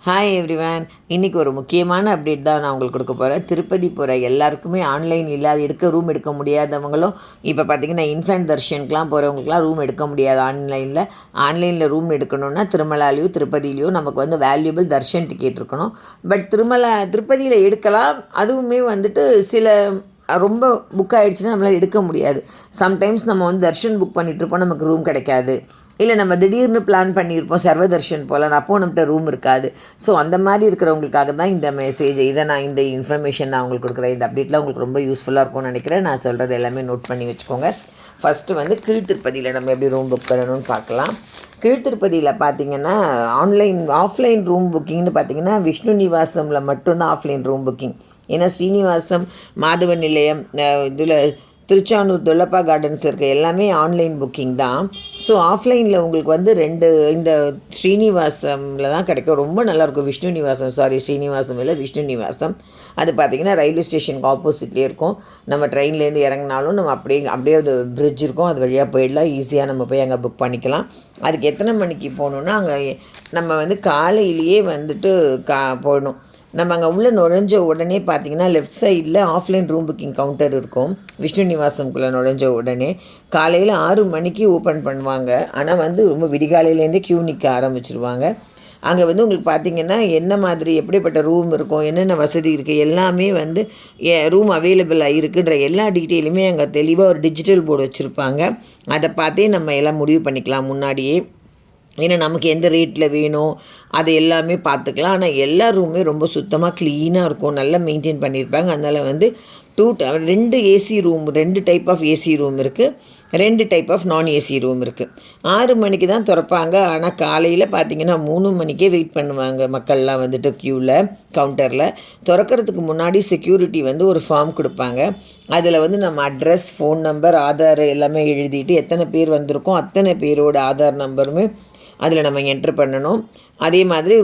Hi everyone. இன்றைக்கி ஒரு முக்கியமான அப்டேட் தான் நான் உங்களுக்கு கொடுக்க போகிறேன். திருப்பதி போகிற எல்லாருக்குமே ஆன்லைன் இல்லாத ரூம் எடுக்க முடியாதவங்களும் இப்போ பார்த்திங்கன்னா இன்ஃபேன்ட் தர்ஷனுக்குலாம் போகிறவங்களுக்குலாம் ரூம் எடுக்க முடியாது. ஆன்லைனில் ரூம் எடுக்கணுன்னா திருமலாலேயோ திருப்பதியிலையோ நமக்கு வந்து வேல்யூபிள் தர்ஷன் டிக்கெட் இருக்கணும். பட் திருப்பதியில் எடுக்கலாம். அதுவுமே வந்துட்டு சில ரொம்ப புக் ஆகிடுச்சுன்னா நம்மளால் எடுக்க முடியாது. சம்டைம்ஸ் நம்ம வந்து தர்ஷன் புக் பண்ணிகிட்ருப்போம், நமக்கு ரூம் கிடைக்காது. இல்லை நம்ம திடீர்னு பிளான் பண்ணியிருப்போம் சர்வ தர்ஷன் போகலாம், அப்போது நம்மகிட்ட ரூம் இருக்காது. ஸோ அந்த மாதிரி இருக்கிறவங்களுக்காக தான் இந்த மெசேஜ். இந்த இன்ஃபர்மேஷன் நான் உங்களுக்கு கொடுக்குறேன். இந்த அப்டேட்லாம் உங்களுக்கு ரொம்ப யூஸ்ஃபுல்லாக இருக்கும்னு நினைக்கிறேன். நான் சொல்கிறது எல்லாமே நோட் பண்ணி வச்சுக்கோங்க. ஃபஸ்ட்டு வந்து கீழ்த்திருப்பதியில் நம்ம எப்படி ரூம் புக் பண்ணணும்னு பார்க்கலாம். கீழ்த்திருப்பதியில் பார்த்திங்கன்னா ஆஃப்லைன் ரூம் புக்கிங்னு பார்த்திங்கன்னா விஷ்ணு நிவாசமில் மட்டும்தான் ஆஃப்லைன் ரூம் புக்கிங். ஏன்னா ஸ்ரீனிவாசம், மாதவ நிலையம், இதில் திருச்சானூர் தொல்லப்பா கார்டன்ஸ் இருக்க எல்லாமே ஆன்லைன் புக்கிங் தான். ஸோ ஆஃப்லைனில் உங்களுக்கு வந்து இந்த ஸ்ரீனிவாசமில் தான் கிடைக்கும். ரொம்ப நல்லாயிருக்கும். ஸ்ரீனிவாசம் இல்லை விஷ்ணு நிவாசம். அது பார்த்திங்கன்னா ரயில்வே ஸ்டேஷனுக்கு ஆப்போசிட்லேயே இருக்கும். நம்ம ட்ரெயின்லேருந்து இறங்கினாலும் நம்ம அப்படியே அது பிரிட்ஜ் இருக்கும், அது வழியாக போயிடலாம். ஈஸியாக நம்ம போய் அங்கே புக் பண்ணிக்கலாம். அதுக்கு எத்தனை மணிக்கு போகணுன்னா, அங்கே நம்ம வந்து காலையிலேயே வந்துட்டு போகணும். நம்ம அங்கே உள்ளே நுழைஞ்ச உடனே பார்த்திங்கன்னா லெஃப்ட் சைடில் ஆஃப்லைன் ரூம் புக்கிங் கவுண்டர் இருக்கும். விஷ்ணு நிவாசம்குள்ளே நுழைஞ்ச உடனே காலையில் 6 மணிக்கு ஓப்பன் பண்ணுவாங்க. ஆனால் வந்து ரொம்ப விடிகாலையிலேருந்தே க்யூ நிற்க ஆரம்பிச்சிருவாங்க. அங்கே வந்து உங்களுக்கு பார்த்திங்கன்னா என்ன மாதிரி எப்படிப்பட்ட ரூம் இருக்கும், என்னென்ன வசதி இருக்குது, எல்லாமே வந்து ரூம் அவைலபிளாக இருக்குன்ற எல்லா டீட்டெயிலுமே அங்கே தெளிவாக ஒரு டிஜிட்டல் போர்டு வச்சுருப்பாங்க. அதை பார்த்தே நம்ம எல்லாம் முடிவு பண்ணிக்கலாம் முன்னாடியே. ஏன்னா நமக்கு எந்த ரேட்டில் வேணும் அது எல்லாமே பார்த்துக்கலாம். ஆனால் எல்லா ரூமே ரொம்ப சுத்தமாக க்ளீனாக இருக்கும், நல்லா மெயின்டைன் பண்ணியிருப்பாங்க. அதனால் வந்து 2 AC room, 2 type of AC room இருக்குது, 2 type of non AC room இருக்குது. 6 மணிக்கு தான் திறப்பாங்க. ஆனால் காலையில் பார்த்திங்கன்னா 3 மணிக்கே வெயிட் பண்ணுவாங்க மக்கள்லாம் வந்துட்டு க்யூவில் கவுண்டரில். திறக்கிறதுக்கு முன்னாடி செக்யூரிட்டி வந்து ஒரு ஃபார்ம் கொடுப்பாங்க. அதில் வந்து நம்ம அட்ரஸ், ஃபோன் நம்பர், ஆதார் எல்லாமே எழுதிட்டு எத்தனை பேர் வந்திருக்கோம் அத்தனை பேரோட ஆதார் நம்பருமே அதில் நம்ம என்ட்ரு பண்ணணும். அதே மாதிரி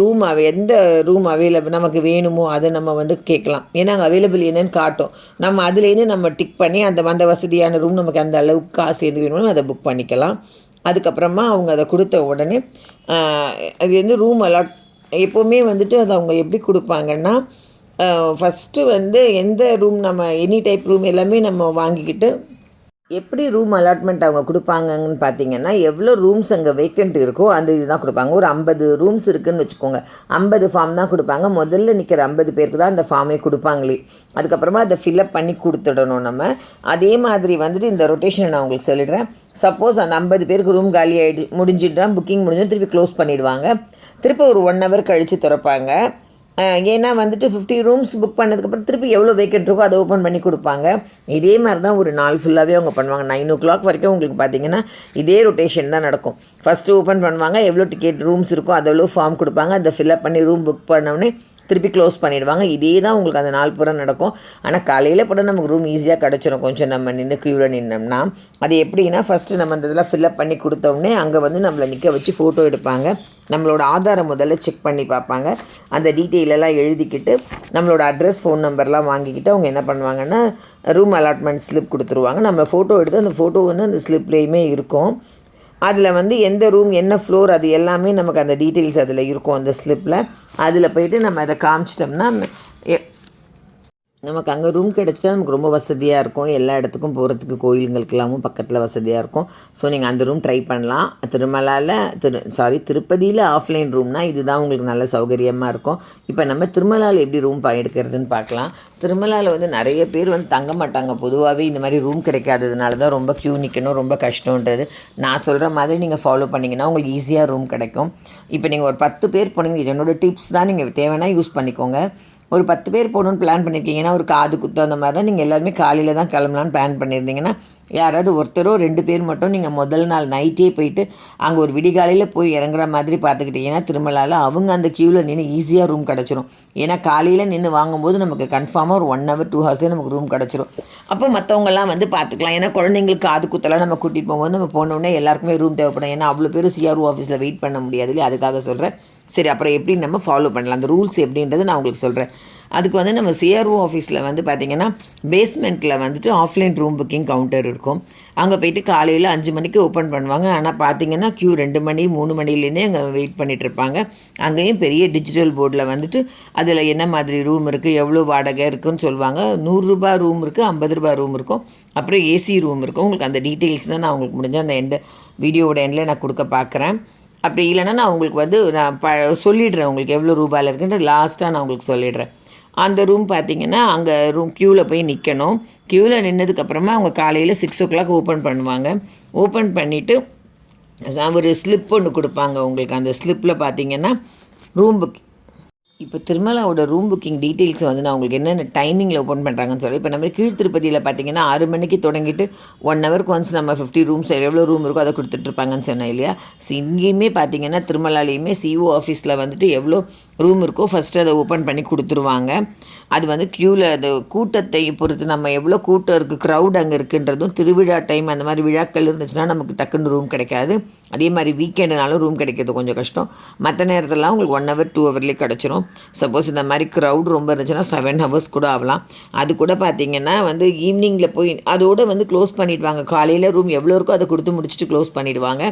எந்த ரூம் அவைலபிள் நமக்கு வேணுமோ அதை நம்ம வந்து கேட்கலாம். ஏன்னா அங்கே அவைலபிள் என்னென்னு காட்டும். நம்ம அதுலேருந்து நம்ம டிக் பண்ணி அந்த வசதியான ரூம் நமக்கு அந்த அளவுக்கு காசு எது வேணுமோ அதை புக் பண்ணிக்கலாம். அதுக்கப்புறமா அவங்க அதை கொடுத்த உடனே அது வந்து ரூம் எப்போவுமே வந்துட்டு அதை அவங்க எப்படி கொடுப்பாங்கன்னா, ஃபஸ்ட்டு வந்து எந்த ரூம் நம்ம எனி டைப் ரூம் எல்லாமே நம்ம வாங்கிக்கிட்டு எப்படி ரூம் அலாட்மெண்ட் அவங்க கொடுப்பாங்கன்னு பார்த்திங்கன்னா, எவ்வளோ ரூம்ஸ் அங்கே வேக்கண்ட் இருக்கோ அந்த இதுதான் கொடுப்பாங்க. ஒரு 50 ரூம்ஸ் இருக்குதுன்னு வச்சுக்கோங்க, 50 ஃபார்ம் தான் கொடுப்பாங்க. முதல்ல நிற்கிற 50 பேருக்கு தான் அந்த ஃபார்மே கொடுப்பாங்களே. அதுக்கப்புறமா அதை ஃபில்அப் பண்ணி கொடுத்துடணும் நம்ம. அதே மாதிரி வந்துட்டு இந்த ரொட்டேஷனை நான் உங்களுக்கு சொல்லிடுறேன். சப்போஸ் அந்த 50 பேருக்கு ரூம் காலி முடிஞ்சிட்டால் புக்கிங் முடிஞ்சு திருப்பி க்ளோஸ் பண்ணிவிடுவாங்க. திருப்பி ஒரு 1 hour கழித்து திறப்பாங்க. ஏன்னா வந்துட்டு 50 ரூம்ஸ் புக் பண்ணதுக்கப்புறம் திருப்பி எவ்வளோ வேக்கண்ட் இருக்கோ அதை ஓப்பன் பண்ணி கொடுப்பாங்க. இதே மாதிரி தான் ஒரு நாள் ஃபுல்லாகவே அவங்க பண்ணுவாங்க. 9 o'clock வரைக்கும் உங்களுக்கு பார்த்திங்கன்னா இதே ரொட்டேஷன் தான் நடக்கும். ஃபஸ்ட்டு ஓப்பன் பண்ணுவாங்க, எவ்வளோ டிக்கெட் ரூம்ஸ் இருக்கோ அதை எவ்வளோ ஃபார்ம் கொடுப்பாங்க, அதை ஃபில்அப் பண்ணி ரூம் புக் பண்ணோடனே திருப்பி க்ளோஸ் பண்ணிவிடுவாங்க. இதே தான் உங்களுக்கு அந்த நாள் பூரா நடக்கும். ஆனால் காலையில் போட நமக்கு ரூம் ஈஸியாக கிடச்சிரும். கொஞ்சம் நம்ம நின்று க்யூவில் நின்னோம்னா அது எப்படின்னா, ஃபஸ்ட்டு நம்ம அந்த இதெல்லாம் ஃபில்அப் பண்ணி கொடுத்தோடனே அங்கே வந்து நம்மளை நிற்க வச்சு ஃபோட்டோ எடுப்பாங்க. நம்மளோட ஆதாரை முதல்ல செக் பண்ணி பார்ப்பாங்க. அந்த டீட்டெயிலெல்லாம் எழுதிக்கிட்டு நம்மளோட அட்ரஸ், ஃபோன் நம்பர்லாம் வாங்கிக்கிட்டு அவங்க என்ன பண்ணுவாங்கன்னா ரூம் அலாட்மெண்ட் ஸ்லிப் கொடுத்துருவாங்க. நம்ம ஃபோட்டோ எடுத்து அந்த ஃபோட்டோ வந்து அந்த ஸ்லிப்லேயுமே இருக்கும். அதில் வந்து எந்த ரூம் என்ன ஃப்ளோர் அது எல்லாமே நமக்கு அந்த டீட்டெயில்ஸ் அதில் இருக்கும் அந்த ஸ்லிப்பில். அதில் போய்ட்டு நம்ம அதை காமிச்சிட்டோம்னா நமக்கு அங்கே ரூம் கிடச்சிட்டா நமக்கு ரொம்ப வசதியாக இருக்கும். எல்லா இடத்துக்கும் போகிறதுக்கு கோயிலுங்களுக்கெல்லாமும் பக்கத்தில் வசதியாக இருக்கும். ஸோ நீங்கள் அந்த ரூம் ட்ரை பண்ணலாம். திருப்பதியில் ஆஃப்லைன் ரூம்னால் இதுதான் உங்களுக்கு நல்ல சௌகரியமாக இருக்கும். இப்போ நம்ம திருமலாவில் எப்படி ரூம் எடுக்கிறதுன்னு பார்க்கலாம். திருமலாவில் வந்து நிறைய பேர் வந்து தங்க மாட்டாங்க. பொதுவாகவே இந்த மாதிரி ரூம் கிடைக்காததுனால தான் ரொம்ப க்யூ நிற்கணும், ரொம்ப கஷ்டன்றது. நான் சொல்கிற மாதிரி நீங்கள் ஃபாலோ பண்ணிங்கன்னா உங்களுக்கு ஈஸியாக ரூம் கிடைக்கும். இப்போ நீங்கள் ஒரு 10 பேர் போனீங்க, இது என்னோடய டிப்ஸ் தான், நீங்கள் தேவைன்னா யூஸ் பண்ணிக்கோங்க. ஒரு 10 பேர் போகணுன்னு பிளான் பண்ணியிருக்கீங்கன்னா, ஒரு காது குத்து அந்த மாதிரி தான் நீங்கள் எல்லாருமே காலையில் தான் கிளம்பலான்னு பிளான் பண்ணியிருந்தீங்கன்னா, யாராவது ஒருத்தரோ 2 பேர் மட்டும் நீங்கள் முதல் நாள் நைட்டே போயிட்டு அங்கே ஒரு விடிகாலையில் போய் இறங்குற மாதிரி பார்த்துக்கிட்டிங்கன்னா திருமலாவில் அவங்க அந்த க்யூவில் நின்று ஈஸியாக ரூம் கிடச்சிரும். ஏன்னா காலையில் நின்று வாங்கும்போது நமக்கு கன்ஃபார்மாக ஒரு 1 hour 2 hours நமக்கு ரூம் கிடச்சிரும். அப்போ மற்றவங்கெல்லாம் வந்து பார்த்துக்கலாம். ஏன்னா குழந்தைங்களுக்கு காது குத்தெல்லாம் நம்ம கூட்டிகிட்டு போகும்போது நம்ம போனோடனே எல்லாருக்குமே ரூம் தேவைப்படும். ஏன்னா அவ்வளோ பேர் சிஆர்ஓ ஆஃபீஸில் வெயிட் பண்ண முடியாது இல்லையா, அதுக்காக சொல்கிறேன். சரி, அப்புறம் எப்படி நம்ம ஃபாலோ பண்ணலாம், அந்த ரூல்ஸ் எப்படின்றது நான் உங்களுக்கு சொல்கிறேன். அதுக்கு வந்து நம்ம சிஆர்ஓ ஆஃபீஸில் வந்து பார்த்திங்கன்னா பேஸ்மெண்ட்டில் வந்துட்டு ஆஃப்லைன் ரூம் புக்கிங் கவுண்டர் இருக்கும். அங்கே போய்ட்டு காலையில் 5 மணிக்கு ஓப்பன் பண்ணுவாங்க. ஆனால் பார்த்திங்கன்னா க்யூ 2 மணி 3 மணிலேருந்தே அங்கே வெயிட் பண்ணிகிட்ருப்பாங்க. அங்கேயும் பெரிய டிஜிட்டல் போர்டில் வந்துட்டு அதில் என்ன மாதிரி ரூம் இருக்குது, எவ்வளோ வாடகை இருக்குதுன்னு சொல்லுவாங்க. 100 ரூபா ரூம் இருக்குது, 50 ரூபா ரூம் இருக்கும், அப்புறம் ஏசி ரூம் இருக்கும். உங்களுக்கு அந்த டீட்டெயில்ஸ் தான் நான் உங்களுக்கு முடிஞ்ச அந்த வீடியோவோட எண்டில் நான் கொடுக்க பார்க்குறேன். அப்படி இல்லைன்னா நான் உங்களுக்கு வந்து நான் சொல்லிடுறேன் உங்களுக்கு எவ்வளோ ரூபாயில் இருக்குன்ட்டு லாஸ்ட்டாக நான் உங்களுக்கு சொல்லிடுறேன். அந்த ரூம் பார்த்திங்கன்னா அங்கே க்யூவில் போய் நிற்கணும். க்யூவில் நின்றதுக்கப்புறமா அவங்க காலையில் 6 o'clock ஓப்பன் பண்ணுவாங்க. ஓப்பன் பண்ணிவிட்டு ஒரு ஸ்லிப் ஒன்று கொடுப்பாங்க உங்களுக்கு. அந்த ஸ்லிப்பில் பார்த்திங்கன்னா ரூம் புக் இப்போ திருமலாவோட ரூம் புக்கிங் டீட்டெயில்ஸ் வந்து நான் உங்களுக்கு என்னென்ன டைமிங்கில் ஓப்பன் பண்ணுறாங்கன்னு சொல்லி, இப்போ நம்ம கீழ் திருப்பதியில் பார்த்திங்கன்னா 6 மணிக்கு தொடங்கிட்டு 1 ஹவருக்கு ஒன்ஸ் நம்ம 50 ரூம்ஸ் எவ்வளோ ரூம் இருக்கோ அதை கொடுத்துட்ருப்பாங்கன்னு சொன்னேன் இல்லையா. இங்கேயுமே பார்த்திங்கன்னா திருமலாலையுமே சிஓ ஆஃபீஸில் வந்துட்டு எவ்வளோ ரூம் இருக்கோ ஃபஸ்ட்டு அதை ஓப்பன் பண்ணி கொடுத்துருவாங்க. அது வந்து க்யூவில் அது கூட்டத்தை பொறுத்து நம்ம எவ்வளோ கூட்டம் இருக்குது, க்ரௌட் அங்கே இருக்குன்றதும், திருவிழா டைம் அந்த மாதிரி விழாக்கள் இருந்துச்சுன்னா நமக்கு டக்குன்னு ரூம் கிடைக்காது. அதே மாதிரி வீக்கெண்டுனாலும் ரூம் கிடைக்கிறது கொஞ்சம் கஷ்டம். மற்ற நேரத்துலலாம் உங்களுக்கு 1 hour 2 hourலேயே கிடச்சிரும். சப்போஸ் இந்த மாதிரி க்ரௌட் ரொம்ப இருந்துச்சுன்னா 7 hours கூட ஆகலாம். அது கூட பார்த்திங்கன்னா வந்து ஈவினிங்கில் போய் அதோடு வந்து க்ளோஸ் பண்ணிவிடுவாங்க. காலையில் ரூம் எவ்வளோ இருக்கோ அதை கொடுத்து முடிச்சுட்டு க்ளோஸ் பண்ணிவிடுவாங்க.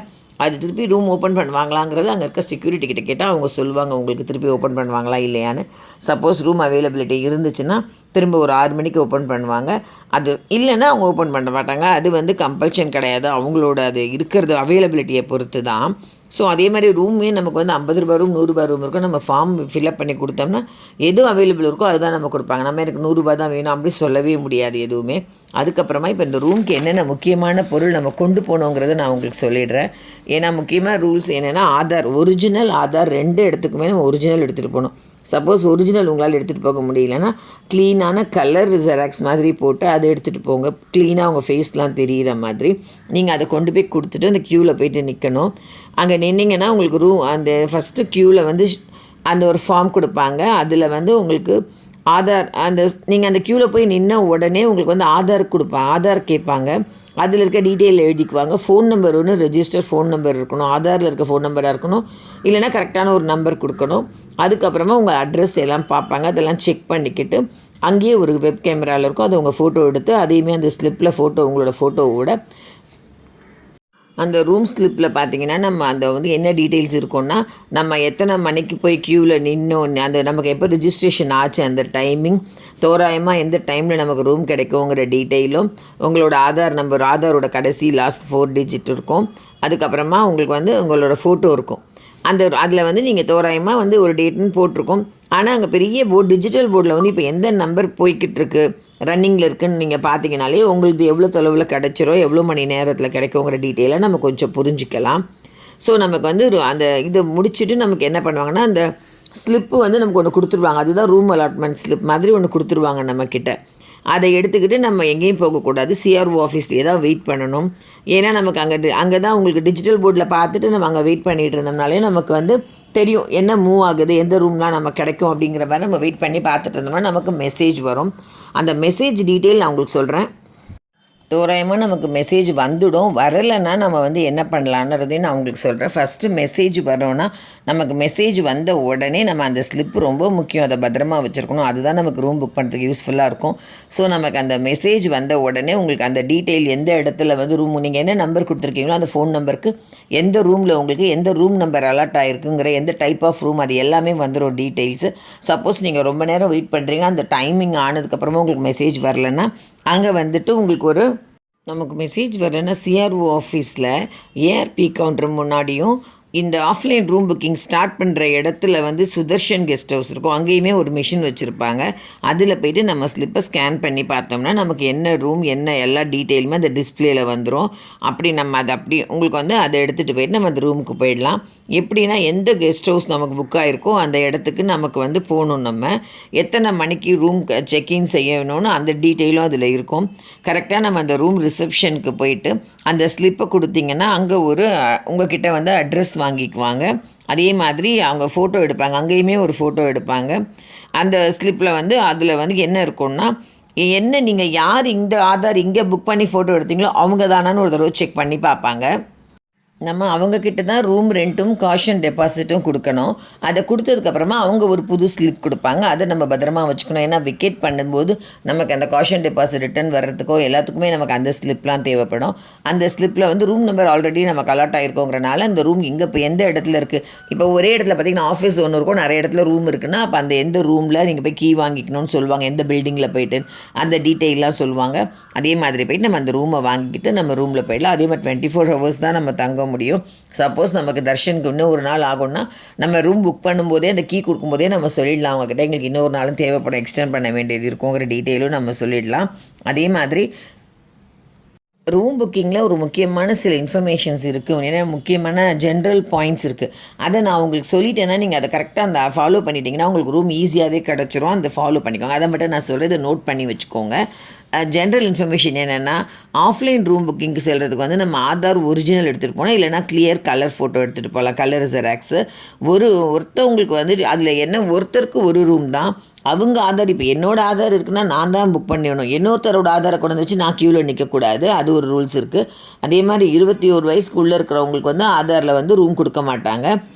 அது திருப்பி ரூம் ஓப்பன் பண்ணுவாங்களாங்கிறது அங்கே இருக்க செக்யூரிட்டி கிட்ட கேட்டால் அவங்க சொல்லுவாங்க உங்களுக்கு திருப்பி ஓப்பன் பண்ணுவாங்களா இல்லையான்னு. சப்போஸ் ரூம் அவைலபிலிட்டி இருந்துச்சுன்னா திரும்ப ஒரு 6 மணிக்கு ஓப்பன் பண்ணுவாங்க. அது இல்லைன்னா அவங்க ஓப்பன் பண்ண மாட்டாங்க. அது வந்து கம்பல்ஷன் கிடையாது, அவங்களோட அது இருக்கிறது அவைலபிலிட்டியை பொறுத்து தான். ஸோ அதே மாதிரி ரூமே நமக்கு வந்து 50 ரூபா ரூம் 100 ரூபா ரூம் இருக்கும். நம்ம ஃபார்ம் ஃபில்அப் பண்ணி கொடுத்தோம்னா எது அவைலபிள் இருக்கோ அதுதான் நம்ம கொடுப்பாங்க. நம்ம எனக்கு 100 ரூபா தான் வேணும் அப்படி சொல்லவே முடியாது எதுவுமே. அதுக்கப்புறமா இப்போ இந்த ரூமுக்கு என்னென்ன முக்கியமான பொருள் நம்ம கொண்டு போகணுங்கிறத நான் உங்களுக்கு சொல்லிடுறேன். ஏன்னா முக்கியமாக ரூல்ஸ் என்னென்னா ஒரிஜினல் ஆதார் 2 இடத்துக்குமே நம்ம ஒரிஜினல் எடுத்துகிட்டு போகணும். சப்போஸ் ஒரிஜினல் உங்களால் எடுத்துகிட்டு போக முடியலன்னா க்ளீனான கலர் ஜெராக்ஸ் மாதிரி போட்டு அதை எடுத்துகிட்டு போங்க. க்ளீனாக உங்கள் ஃபேஸ்லாம் தெரிகிற மாதிரி நீங்கள் அதை கொண்டு போய் கொடுத்துட்டு அந்த க்யூவில் போய்ட்டு நிற்கணும். அங்கே நின்னிங்கன்னா உங்களுக்கு அந்த ஃபஸ்ட்டு க்யூவில் வந்து அந்த ஒரு ஃபார்ம் கொடுப்பாங்க. அதில் வந்து உங்களுக்கு ஆதார் நீங்கள் அந்த க்யூவில் போய் நின்ன உடனே உங்களுக்கு வந்து ஆதார் கேட்பாங்க. அதில் இருக்க டீட்டெயில் எழுதிக்குவாங்க. ஃபோன் நம்பர் ஒன்று ரெஜிஸ்டர் ஃபோன் நம்பர் இருக்கணும், ஆதாரில் இருக்க ஃபோன் நம்பராக இருக்கணும், இல்லைனா கரெக்டான ஒரு நம்பர் கொடுக்கணும். அதுக்கப்புறமா உங்கள் அட்ரஸ் எல்லாம் பார்ப்பாங்க. அதெல்லாம் செக் பண்ணிக்கிட்டு அங்கேயே ஒரு வெப் கேமராவில் இருக்கும், அதை உங்கள் ஃபோட்டோ எடுத்து அதையுமே அந்த ஸ்லிப்பில் உங்களோட ஃபோட்டோவோட அந்த ரூம் ஸ்லிப்பில் பார்த்திங்கன்னா நம்ம அந்த வந்து என்ன டீட்டெயில்ஸ் இருக்குன்னா நம்ம எத்தனை மணிக்கு போய் க்யூவில் நின்னோம், அந்த நமக்கு எப்போ ரிஜிஸ்ட்ரேஷன் ஆச்சு அந்த டைமிங், தோராயமாக எந்த டைமில் நமக்கு ரூம் கிடைக்குங்கிற டீட்டெயிலும், உங்களோட ஆதாரோட கடைசி லாஸ்ட் 4 digit இருக்கும். அதுக்கப்புறமா உங்களுக்கு வந்து உங்களோட ஃபோட்டோ இருக்கும். அதில் வந்து நீங்கள் தோராயமாக வந்து ஒரு டேட்னு போட்டிருக்கோம். ஆனால் அங்கே பெரிய டிஜிட்டல் போர்டில் வந்து இப்போ எந்த நம்பர் போய்கிட்டு இருக்கு ரன்னிங்கில் இருக்குதுன்னு நீங்கள் பார்த்தீங்கனாலே உங்களுக்கு எவ்வளோ தொலைவில் கிடச்சிரும், எவ்வளோ மணி நேரத்தில் கிடைக்குங்கிற டீட்டெயிலை நம்ம கொஞ்சம் புரிஞ்சிக்கலாம். ஸோ நமக்கு வந்து அந்த இதை முடிச்சுட்டு நமக்கு என்ன பண்ணுவாங்கன்னா அந்த ஸ்லிப்பு வந்து நமக்கு ஒன்று கொடுத்துருவாங்க. அதுதான் ரூம் அலாட்மெண்ட் ஸ்லிப் மாதிரி ஒன்று கொடுத்துருவாங்க நம்மக்கிட்ட. அதை எடுத்துக்கிட்டு நம்ம எங்கேயும் போகக்கூடாது, சிஆர்ஓ ஆஃபீஸ்லேயே தான் வெயிட் பண்ணணும். ஏன்னா நமக்கு அங்கே தான் உங்களுக்கு டிஜிட்டல் போர்டில் பார்த்துட்டு நம்ம அங்கே வெயிட் பண்ணிகிட்டு இருந்தோம்னாலே நமக்கு வந்து தெரியும் என்ன மூவ் ஆகுது, எந்த ரூம்லாம் நம்ம கிடைக்கும் அப்படிங்கிற மாதிரி நம்ம வெயிட் பண்ணி பார்த்துட்டு இருந்தோம்னா நமக்கு மெசேஜ் வரும். அந்த மெசேஜ் டீட்டெயில் நான் உங்களுக்கு சொல்கிறேன். தோராயமாக நமக்கு மெசேஜ் வந்துடும். வரலைன்னா நம்ம வந்து என்ன பண்ணலான்றதையும் நான் உங்களுக்கு சொல்கிறேன். ஃபஸ்ட்டு மெசேஜ் வரோன்னா நமக்கு மெசேஜ் வந்த உடனே நம்ம அந்த ஸ்லிப் ரொம்ப முக்கியம், அதை பத்திரமா வச்சுருக்கணும். அதுதான் நமக்கு ரூம் புக் பண்ணுறதுக்கு யூஸ்ஃபுல்லாக இருக்கும். ஸோ நமக்கு அந்த மெசேஜ் வந்த உடனே உங்களுக்கு அந்த டீட்டெயில் எந்த இடத்துல வந்து ரூம் நீங்கள் என்ன நம்பர் கொடுத்துருக்கீங்களோ அந்த ஃபோன் நம்பருக்கு எந்த ரூமில் உங்களுக்கு எந்த ரூம் நம்பர் அலாட் ஆகிருக்குங்கிற எந்த டைப் ஆஃப் ரூம் அது எல்லாமே வந்துடும் டீட்டெயில்ஸு. சப்போஸ் நீங்கள் ரொம்ப நேரம் வெயிட் பண்ணுறீங்க, அந்த டைமிங் ஆனதுக்கப்புறமா உங்களுக்கு மெசேஜ் வரலைன்னா அங்கே வந்துட்டு உங்களுக்கு நமக்கு மெசேஜ் வரலைன்னா சிஆர்ஓ ஆஃபீஸில் ஏஆர்பி கவுண்டர் முன்னாடியும் இந்த ஆஃப்லைன் ரூம் புக்கிங் ஸ்டார்ட் பண்ணுற இடத்துல வந்து சுதர்ஷன் கெஸ்ட் ஹவுஸ் இருக்கும். அங்கேயுமே ஒரு மிஷின் வச்சுருப்பாங்க. அதில் போய்ட்டு நம்ம ஸ்லிப்பை ஸ்கேன் பண்ணி பார்த்தோம்னா நமக்கு என்ன ரூம் என்ன எல்லா டீட்டெயிலுமே அந்த டிஸ்பிளேயில் வந்துடும். அப்படி நம்ம உங்களுக்கு வந்து அதை எடுத்துகிட்டு போயிட்டு நம்ம அந்த ரூமுக்கு போயிடலாம். எப்படின்னா எந்த கெஸ்ட் ஹவுஸ் நமக்கு புக் ஆகிருக்கோ அந்த இடத்துக்கு நமக்கு வந்து போகணும். நம்ம எத்தனை மணிக்கு ரூம் செக்இன் செய்யணும்னு அந்த டீட்டெயிலும் அதில் இருக்கும். கரெக்டாக நம்ம அந்த ரூம் ரிசப்ஷனுக்கு போயிட்டு அந்த ஸ்லிப்பை கொடுத்தீங்கன்னா அங்கே உங்ககிட்ட வந்து அட்ரஸ் வாங்கிக்குவாங்க. அதே மாதிரி அவங்க ஃபோட்டோ எடுப்பாங்க. அங்கேயுமே ஒரு ஃபோட்டோ எடுப்பாங்க. அந்த ஸ்லிப்பில் வந்து அதில் வந்து என்ன இருக்கும்னா நீங்கள் யார் இந்த ஆதார் இங்கே புக் பண்ணி ஃபோட்டோ எடுத்தீங்களோ அவங்க தானான்னு ஒரு தடவை செக் பண்ணி பார்ப்பாங்க. நம்ம அவங்கக்கிட்ட தான் ரூம் ரெண்ட்டும் காஷன் டெபாசிட்டும் கொடுக்கணும். அதை கொடுத்ததுக்கப்புறமா அவங்க ஒரு புது ஸ்லிப் கொடுப்பாங்க. அதை நம்ம பத்திரமா வச்சுக்கணும். ஏன்னா விக்கெட் பண்ணும்போது நமக்கு அந்த காஷன் டெபாசிட் ரிட்டர்ன் வர்றதுக்கோ எல்லாத்துக்குமே நமக்கு அந்த ஸ்லிப்லாம் தேவைப்படும். அந்த ஸ்லிப்பில் வந்து ரூம் நம்பர் ஆல்ரெடி நமக்கு அலாட் ஆகிருக்கோங்கிறனால அந்த ரூம் இங்கே இப்போ எந்த இடத்துல இருக்குது, இப்போ ஒரே இடத்துல பார்த்திங்கன்னா ஆஃபீஸ் ஒன்று இருக்கும், நிறைய இடத்துல ரூம் இருக்குன்னா அப்போ அந்த எந்த ரூமில் நீங்கள் போய் கீ வாங்கிக்கணும்னு சொல்லுவாங்க, எந்த பில்டிங்கில் போய்ட்டு அந்த டீட்டெயிலாம் சொல்லுவாங்க. அதே மாதிரி போய்ட்டு நம்ம அந்த ரூமை வாங்கிக்கிட்டு நம்ம ரூமில் போயிடலாம். அதே மாதிரி 24 ஹவர்ஸ் தான் நம்ம தங்க முடியும். சப்போஸ் நமக்கு தர்ஷனுக்கு இன்னும் ஒரு நாள் ஆகும்னா நம்ம ரூம் புக் பண்ணும்போதே அந்த கீ கொடுக்கும்போதே நம்ம சொல்லிடலாம் அவங்கக்கிட்ட, எங்களுக்கு இன்னொரு நாளும் தேவைப்படும், எக்ஸ்டெண்ட் பண்ண வேண்டியது இருக்குங்கிற டீட்டெயிலும் நம்ம சொல்லிடலாம். அதே மாதிரி ரூம் புக்கிங்கில் ஒரு முக்கியமான சில இன்ஃபர்மேஷன்ஸ் இருக்குது, ஏன்னா முக்கியமான ஜென்ரல் பாயிண்ட்ஸ் இருக்குது. அதை நான் உங்களுக்கு சொல்லிட்டேன்னா நீங்கள் அதை கரெக்டாக அந்த ஃபாலோ பண்ணிட்டீங்கன்னா உங்களுக்கு ரூம் ஈஸியாகவே கிடச்சிரும். அந்த ஃபாலோ பண்ணிக்கோங்க. அதை மட்டும் நான் சொல்கிறத நோட் பண்ணி வச்சுக்கோங்க. ஜென்ரல் இன்ஃபர்மேஷன் என்னென்னா, ஆஃப்லைன் ரூம் புக்கிங்க்கு செல்கிறதுக்கு வந்து நம்ம ஆதார் ஒரிஜினல் எடுத்துகிட்டு போனோம், இல்லைனா கிளியர் கலர் ஃபோட்டோ எடுத்துகிட்டு போகலாம், கலர் ஜெராக்ஸு. ஒருத்தவங்களுக்கு வந்து அதில் என்ன ஒருத்தருக்கு ஒரு ரூம் தான். அவங்க ஆதார், இப்போ என்னோடய ஆதார் இருக்குன்னா நான் தான் புக் பண்ணிடணும். இன்னொருத்தரோட ஆதாரை கொண்டு வச்சு நான் க்யூவில் நிற்கக்கூடாது. அது ஒரு ரூல்ஸ் இருக்குது. அதே மாதிரி 21 வயசுக்குள்ளே இருக்கிறவங்களுக்கு வந்து ஆதாரில் வந்து ரூம் கொடுக்க மாட்டாங்க.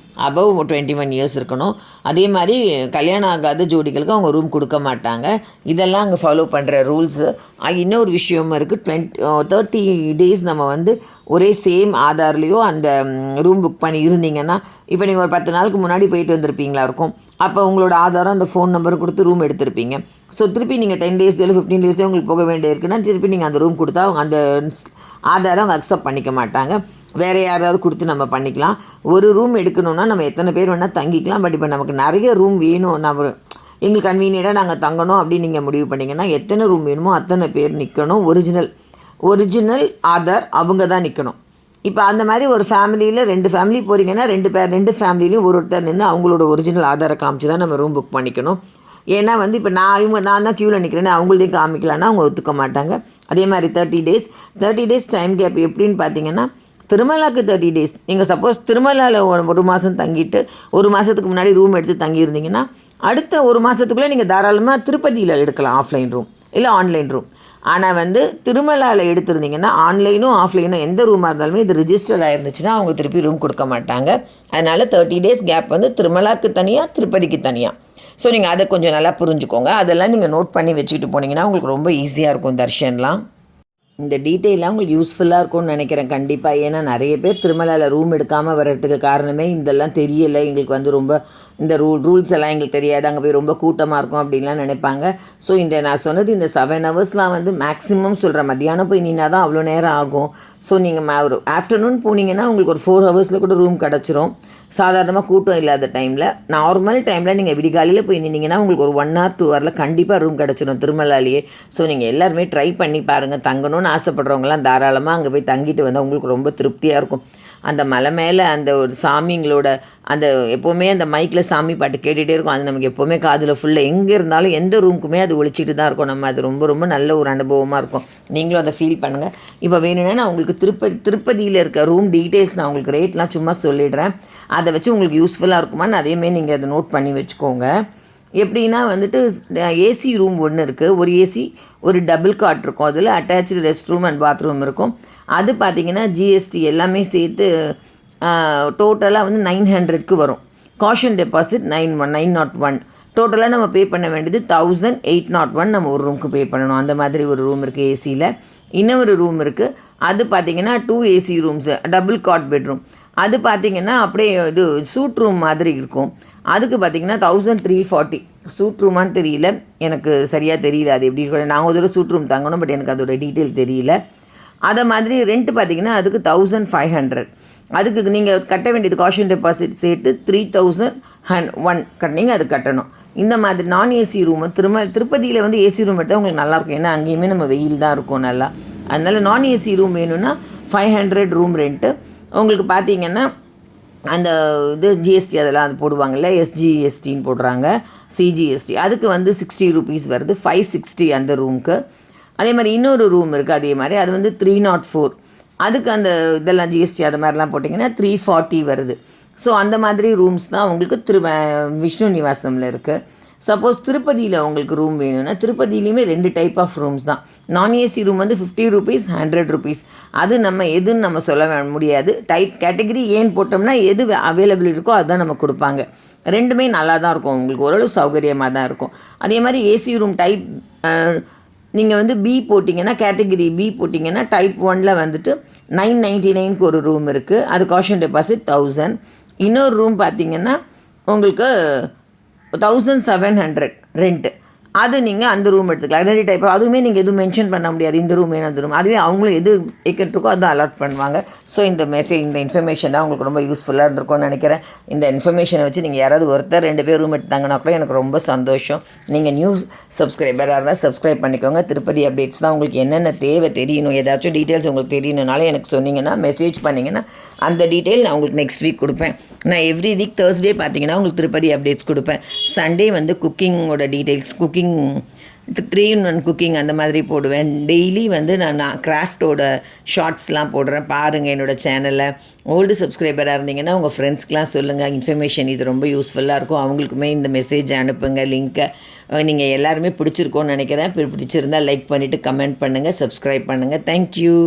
அபவ் 21 இயர்ஸ் இருக்கணும். அதே மாதிரி கல்யாணம் ஆகாத ஜோடிகளுக்கு அவங்க ரூம் கொடுக்க மாட்டாங்க. இதெல்லாம் அங்கே ஃபாலோ பண்ணுற ரூல்ஸு. இன்னொரு விஷயமும் இருக்குது. 30 டேஸ் நம்ம வந்து ஒரே சேம் ஆதார்லேயோ அந்த ரூம் புக் பண்ணி இருந்தீங்கன்னா, இப்போ நீங்கள் ஒரு 10 நாளுக்கு முன்னாடி போயிட்டு வந்திருப்பீங்களா இருக்கும், அப்போ உங்களோட ஆதாரம் அந்த ஃபோன் நம்பர் கொடுத்து ரூம் எடுத்திருப்பீங்க. ஸோ திருப்பி நீங்கள் 10 டேஸ்லேயோ 15 டேஸ்லேயோ உங்களுக்கு போக வேண்டியிருக்குன்னா திருப்பி நீங்கள் அந்த ரூம் கொடுத்தா அவங்க அந்த ஆதாரம் அவங்க அக்செப்ட் பண்ணிக்க மாட்டாங்க. வேறு யாராவது கொடுத்து நம்ம பண்ணிக்கலாம். ஒரு ரூம் எடுக்கணுன்னா நம்ம எத்தனை பேர் வேணால் தங்கிக்கலாம். பட் இப்போ நமக்கு நிறைய ரூம் வேணும், நம்ம எங்களுக்கு கன்வீனியண்ட்டாக நாங்கள் தங்கணும் அப்படின்னு நீங்கள் முடிவு பண்ணிங்கன்னா எத்தனை ரூம் வேணுமோ அத்தனை பேர் நிற்கணும். ஒரிஜினல் ஆதார் அவங்க தான் நிற்கணும். இப்போ அந்த மாதிரி ஒரு ஃபேமிலியில் 2 ஃபேமிலி போகிறீங்கன்னா 2 ஃபேமிலிலையும் ஒருத்தர் நின்று அவங்களோட ஒரிஜினல் ஆதாரை காமிச்சு தான் நம்ம ரூம் புக் பண்ணிக்கணும். ஏன்னா வந்து இப்போ நான் தான் க்யூவில் நிற்கிறேன்னு அவங்கள்டையும் காமிக்கலான்னா அவங்க ஒத்துக்க மாட்டாங்க. அதே மாதிரி 30 டேஸ் டைம் கேப் எப்படின்னு பார்த்தீங்கன்னா, திருமலாவுக்கு 30 டேஸ். நீங்கள் சப்போஸ் திருமலாவில் ஒரு மாதம் தங்கிட்டு ஒரு மாதத்துக்கு முன்னாடி ரூம் எடுத்து தங்கியிருந்தீங்கன்னா அடுத்த ஒரு மாதத்துக்குள்ளே நீங்கள் தாராளமாக திருப்பதியில் எடுக்கலாம், ஆஃப்லைன் ரூம் இல்லை ஆன்லைன் ரூம். ஆனால் வந்து திருமலாவில் எடுத்திருந்தீங்கன்னா ஆன்லைனும் ஆஃப்லைனும் எந்த ரூமாக இருந்தாலுமே இது ரிஜிஸ்டர் ஆகிருந்துச்சுன்னா அவங்க திருப்பி ரூம் கொடுக்க மாட்டாங்க. அதனால் 30 டேஸ் கேப் வந்து திருமலாவுக்கு தனியாக, திருப்பதிக்கு தனியாக. ஸோ நீங்கள் அதை கொஞ்சம் நல்லா புரிஞ்சுக்கோங்க. அதெல்லாம் நீங்கள் நோட் பண்ணி வச்சுக்கிட்டு போனீங்கன்னா உங்களுக்கு ரொம்ப ஈஸியாக இருக்கும் தர்ஷன்லாம். இந்த டீட்டெயிலாக உங்களுக்கு யூஸ்ஃபுல்லாக இருக்கும்னு நினைக்கிறேன் கண்டிப்பாக. ஏன்னா நிறைய பேர் திருமலாவில் ரூம் எடுக்காமல் வர்றதுக்கு காரணமே இதெல்லாம் தெரியலை, எங்களுக்கு வந்து ரொம்ப இந்த ரூல்ஸ் எல்லாம் எங்களுக்கு தெரியாது, அங்கே போய் ரொம்ப கூட்டமாக இருக்கும் அப்படின்லாம் நினைப்பாங்க. ஸோ நான் சொன்னது இந்த 7 ஹவர்ஸ்லாம் வந்து மேக்ஸிமம் சொல்கிறேன். மத்தியானம் போய் நின்னா தான் அவ்வளோ நேரம் ஆகும். ஸோ நீங்கள் ஒரு ஆஃப்டர்நூன் போனீங்கன்னா உங்களுக்கு ஒரு 4 ஹவர்ஸில் கூட ரூம் கிடச்சிரும். சாதாரணமாக கூட்டம் இல்லாத டைமில், நார்மல் டைமில் நீங்கள் விடிகாலையில் போய் நின்னீங்கன்னா உங்களுக்கு ஒரு 1 hour 2 hourல கண்டிப்பாக ரூம் கிடச்சிடும் திருமலாலேயே. ஸோ நீங்கள் எல்லாருமே ட்ரை பண்ணி பாருங்கள். தங்கணும்னு ஆசைப்படுறவங்களாம் தாராளமாக அங்கே போய் தங்கிட்டு வந்தால் உங்களுக்கு ரொம்ப திருப்தியாக இருக்கும். அந்த மலை மேலே அந்த ஒரு சாமிங்களோட அந்த எப்போவுமே அந்த மைக்கில் சாமி பாட்டு கேட்டுகிட்டே இருக்கும். அது நமக்கு எப்போவுமே காதில் ஃபுல்லாக எங்கே இருந்தாலும் எந்த ரூமுக்குமே அது ஒழிச்சிட்டு தான் இருக்கும். நம்ம அது ரொம்ப ரொம்ப நல்ல ஒரு அனுபவமாக இருக்கும். நீங்களும் அதை ஃபீல் பண்ணுங்கள். இப்போ வேணும்னா நான் உங்களுக்கு திருப்பதியில் இருக்க ரூம் டீட்டெயில்ஸ் நான் உங்களுக்கு ரேட்லாம் சும்மா சொல்லிடுறேன். அதை வச்சு உங்களுக்கு யூஸ்ஃபுல்லாக இருக்குமான்னு அதேமாரி நீங்கள் அதை நோட் பண்ணி வச்சுக்கோங்க. எப்படின்னா வந்துட்டு ஏசி ரூம் ஒன்று இருக்குது. ஒரு ஏசி, ஒரு டபுள் காட் இருக்கும். அதில் attach rest room and bathroom இருக்கும். அது பார்த்திங்கன்னா ஜிஎஸ்டி எல்லாமே சேர்த்து டோட்டலாக வந்து 900க்கு வரும். Caution deposit 901. டோட்டலாக நம்ம பே பண்ண வேண்டியது 1801 நம்ம ஒரு ரூமுக்கு பே பண்ணணும். அந்த மாதிரி ஒரு ரூம் இருக்குது ஏசியில். இன்னொரு ரூம் இருக்குது. அது பார்த்திங்கன்னா 2 AC rooms, double God bedroom. அது பார்த்திங்கன்னா அப்படியே இது சூட் ரூம் மாதிரி இருக்கும். அதுக்கு பார்த்திங்கன்னா 1340. சூட் ரூமான்னு தெரியல, எனக்கு சரியாக தெரியல அது எப்படி இருக்கும். நாங்கள் ஒரு தடவை சூட் ரூம் தங்கணும், பட் எனக்கு அதோட டீட்டெயில் தெரியல. அதை மாதிரி ரெண்ட் பார்த்திங்கன்னா அதுக்கு 1500. அதுக்கு நீங்கள் கட்ட வேண்டியது காஷன் டெபாசிட் சேர்த்து 3001 கட்டினீங்க, அது கட்டணும். இந்த மாதிரி நான் ஏசி ரூமு திருப்பதியில் வந்து ஏசி ரூம் எடுத்தால் உங்களுக்கு நல்லாயிருக்கும். ஏன்னா அங்கேயுமே நம்ம வெயில் தான் இருக்கும் நல்லா. அதனால் நான் ஏசி ரூம் வேணும்னா 500 ரூம் ரெண்ட்டு. உங்களுக்கு பார்த்திங்கன்னா அந்த இது ஜிஎஸ்டி அதெல்லாம் அது போடுவாங்கள்ல, எஸ்ஜிஎஸ்டின்னு போடுறாங்க, சிஜிஎஸ்டி. அதுக்கு வந்து 60 rupees வருது, 560 அந்த ரூமுக்கு. அதே மாதிரி இன்னொரு ரூம் இருக்குது அதே மாதிரி, அது வந்து 304. அதுக்கு அந்த இதெல்லாம் ஜிஎஸ்டி அது மாதிரிலாம் போட்டிங்கன்னா 340 வருது. ஸோ அந்த மாதிரி ரூம்ஸ் தான் உங்களுக்கு விஷ்ணு நிவாசமில் இருக்குது. சப்போஸ் திருப்பதியில் உங்களுக்கு ரூம் வேணும்னா திருப்பதியிலையுமே 2 டைப் ஆஃப் ரூம்ஸ் தான். நான் ஏசி ரூம் வந்து 50 ருபீஸ், 100 ருபீஸ். அது நம்ம எதுன்னு நம்ம சொல்ல முடியாது. கேட்டகரி ஏன்னு போட்டோம்னா எது அவைலபிள் இருக்கோ அதுதான் நம்ம கொடுப்பாங்க. ரெண்டுமே நல்லா தான் இருக்கும், உங்களுக்கு ஓரளவு சௌகரியமாக தான் இருக்கும். அதே மாதிரி ஏசி ரூம் டைப் நீங்கள் வந்து பி போட்டிங்கன்னா, கேட்டகிரி பி போட்டிங்கன்னா டைப் 1ல் வந்துட்டு 999க்கு ஒரு ரூம் இருக்குது. அது காஷன் டெபாசிட் 1000. இன்னொரு ரூம் பார்த்திங்கன்னா உங்களுக்கு 1700 ரெண்ட்டு. அது நீங்கள் அந்த ரூம் எடுத்துக்கலாம். 2 டைப். அதுவுமே நீங்கள் எதுவும் மென்ஷன் பண்ண முடியாது, இந்த ரூம் வேணும் அந்த ரூம். அதுவே அவங்களும் எது வேக்கெண்ட் இருக்கோ அதான் அலாட் பண்ணுவாங்க. ஸோ இந்த இன்ஃபர்மேஷன் தான் உங்களுக்கு ரொம்ப யூஸ்ஃபுல்லாக இருந்திருக்கும்னு நினைக்கிறேன். இந்த இன்ஃபர்மேஷனை வச்சு நீங்கள் யாராவது ஒருத்தர் 2 பேர் ரூம் எடுத்தாங்கன்னா கூட எனக்கு ரொம்ப சந்தோஷம். நீங்கள் நியூ சப்ஸ்கிரைபராக இருந்தால் சப்ஸ்கிரைப் பண்ணிக்கோங்க. திருப்பதி அப்டேட்ஸ் தான் உங்களுக்கு என்னென்ன தேவை தெரியணும், ஏதாச்சும் டீட்டெயில்ஸ் உங்களுக்கு தெரியணுனால எனக்கு சொன்னீங்கன்னா, மெசேஜ் பண்ணிங்கன்னா அந்த டீட்டெயில் நான் உங்களுக்கு நெக்ஸ்ட் வீக் கொடுப்பேன். நான் எவ்ரி வீக் தேர்ஸ்டே பார்த்தீங்கன்னா உங்களுக்கு திருப்பதி அப்டேட்ஸ் கொடுப்பேன். சண்டே வந்து குக்கிங்கோட டீட்டெயில்ஸ், குக்கிங் 3-in-1 குக்கிங் அந்த மாதிரி போடுவேன். டெய்லி வந்து நான் கிராஃப்டோட ஷார்ட்ஸ்லாம் போடுறேன், பாருங்கள் என்னோடய சேனலில். ஓல்டு சப்ஸ்கிரைபராக இருந்தீங்கன்னா உங்கள் ஃப்ரெண்ட்ஸ்க்கெலாம் சொல்லுங்கள், இன்ஃபர்மேஷன் இது ரொம்ப யூஸ்ஃபுல்லாக இருக்கும், அவங்களுக்குமே இந்த மெசேஜ் அனுப்புங்க, லிங்க்கை. நீங்கள் எல்லாருமே பிடிச்சிருக்கோன்னு நினைக்கிறேன். பிடிச்சிருந்தால் லைக் பண்ணிவிட்டு கமெண்ட் பண்ணுங்கள், சப்ஸ்கிரைப் பண்ணுங்கள். தேங்க்யூ.